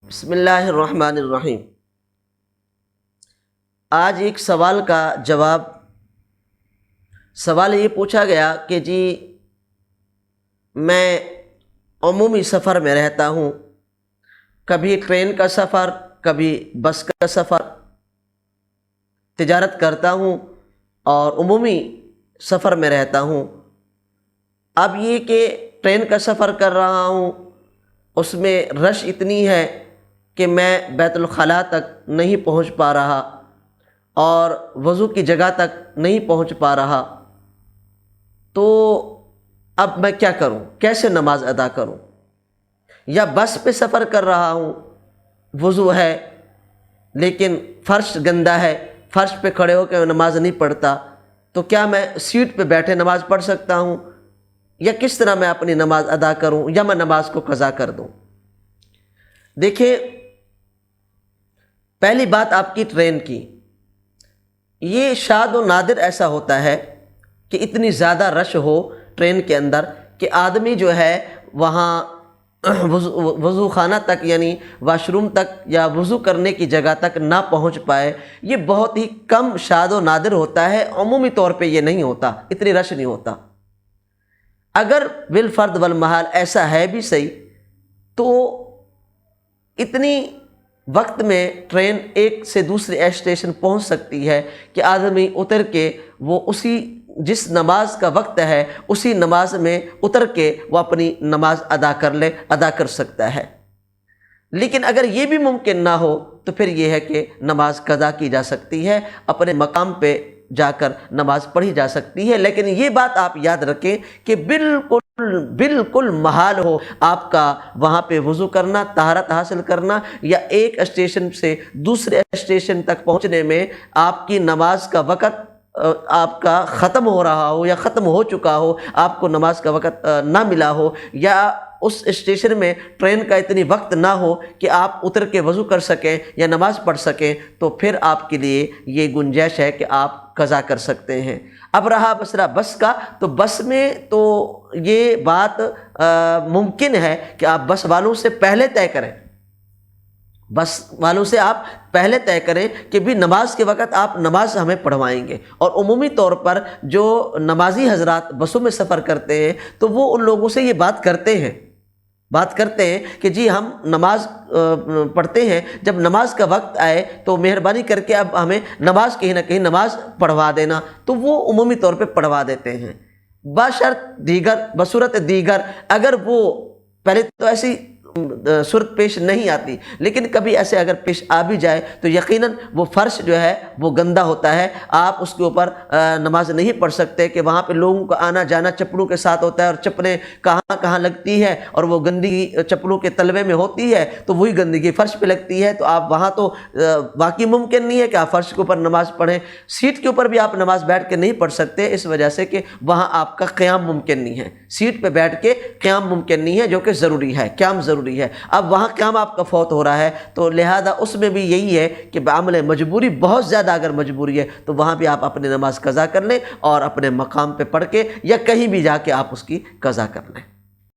بسم اللہ الرحمن الرحیم۔ آج ایک سوال کا جواب۔ سوال یہ پوچھا گیا کہ جی میں عمومی سفر میں رہتا ہوں، کبھی ٹرین کا سفر، کبھی بس کا سفر، تجارت کرتا ہوں اور عمومی سفر میں رہتا ہوں۔ اب یہ کہ ٹرین کا سفر کر رہا ہوں، اس میں رش اتنی ہے کہ میں بیت الخلاء تک نہیں پہنچ پا رہا اور وضو کی جگہ تک نہیں پہنچ پا رہا، تو اب میں کیا کروں؟ کیسے نماز ادا کروں؟ یا بس پہ سفر کر رہا ہوں، وضو ہے لیکن فرش گندا ہے، فرش پہ کھڑے ہو کے میں نماز نہیں پڑھتا، تو کیا میں سیٹ پہ بیٹھے نماز پڑھ سکتا ہوں؟ یا کس طرح میں اپنی نماز ادا کروں، یا میں نماز کو قضا کر دوں؟ دیکھیں، پہلی بات آپ کی ٹرین کی، یہ شاذ و نادر ایسا ہوتا ہے کہ اتنی زیادہ رش ہو ٹرین کے اندر کہ آدمی جو ہے وہاں وضو خانہ تک یعنی واش روم تک یا وضو کرنے کی جگہ تک نہ پہنچ پائے۔ یہ بہت ہی کم شاذ و نادر ہوتا ہے، عمومی طور پہ یہ نہیں ہوتا، اتنی رش نہیں ہوتا۔ اگر بالفرد والمحال ایسا ہے بھی صحیح، تو اتنی وقت میں ٹرین ایک سے دوسرے اسٹیشن پہنچ سکتی ہے کہ آدمی اتر کے وہ اسی جس نماز کا وقت ہے اسی نماز میں اتر کے وہ اپنی نماز ادا کر سکتا ہے۔ لیکن اگر یہ بھی ممکن نہ ہو تو پھر یہ ہے کہ نماز قضا کی جا سکتی ہے، اپنے مقام پہ جا کر نماز پڑھی جا سکتی ہے۔ لیکن یہ بات آپ یاد رکھیں کہ بالکل محال ہو آپ کا وہاں پہ وضو کرنا، طہارت حاصل کرنا، یا ایک اسٹیشن سے دوسرے اسٹیشن تک پہنچنے میں آپ کی نماز کا وقت آپ کا ختم ہو رہا ہو یا ختم ہو چکا ہو، آپ کو نماز کا وقت نہ ملا ہو، یا اس اسٹیشن میں ٹرین کا اتنی وقت نہ ہو کہ آپ اتر کے وضو کر سکیں یا نماز پڑھ سکیں، تو پھر آپ کے لیے یہ گنجائش ہے کہ آپ قضا کر سکتے ہیں۔ اب رہا مسئلہ بس کا، تو بس میں تو یہ بات ممکن ہے کہ آپ بس والوں سے پہلے طے کریں، بس والوں سے آپ پہلے طے کریں کہ بھی نماز کے وقت آپ نماز ہمیں پڑھوائیں گے۔ اور عمومی طور پر جو نمازی حضرات بسوں میں سفر کرتے ہیں تو وہ ان لوگوں سے یہ بات کرتے ہیں کہ جی ہم نماز پڑھتے ہیں، جب نماز کا وقت آئے تو مہربانی کر کے اب ہمیں نماز کہیں نہ کہیں نماز پڑھوا دینا، تو وہ عمومی طور پہ پڑھوا دیتے ہیں۔ بصورت دیگر اگر وہ پہلے تو ایسی صورت پیش نہیں آتی، لیکن کبھی ایسے اگر پیش آ بھی جائے تو یقیناً وہ فرش جو ہے وہ گندا ہوتا ہے، آپ اس کے اوپر نماز نہیں پڑھ سکتے کہ وہاں پہ لوگوں کا آنا جانا چپلوں کے ساتھ ہوتا ہے، اور چپلیں کہاں کہاں لگتی ہے اور وہ گندگی چپلوں کے تلوے میں ہوتی ہے، تو وہی گندگی فرش پہ لگتی ہے، تو آپ وہاں تو واقعی ممکن نہیں ہے کہ آپ فرش کے اوپر نماز پڑھیں۔ سیٹ کے اوپر بھی آپ نماز بیٹھ کے نہیں پڑھ سکتے، اس وجہ سے کہ وہاں آپ کا قیام ممکن نہیں ہے، سیٹ پہ بیٹھ کے قیام ممکن نہیں ہے، جو کہ ضروری ہے، قیام ضروری ہے۔ اب وہاں قیام آپ کا فوت ہو رہا ہے، تو لہذا اس میں بھی یہی ہے کہ بعمل مجبوری، بہت زیادہ اگر مجبوری ہے تو وہاں بھی آپ اپنی نماز قضا کر لیں اور اپنے مقام پہ پڑھ کے یا کہیں بھی جا کے آپ اس کی قضا کر لیں۔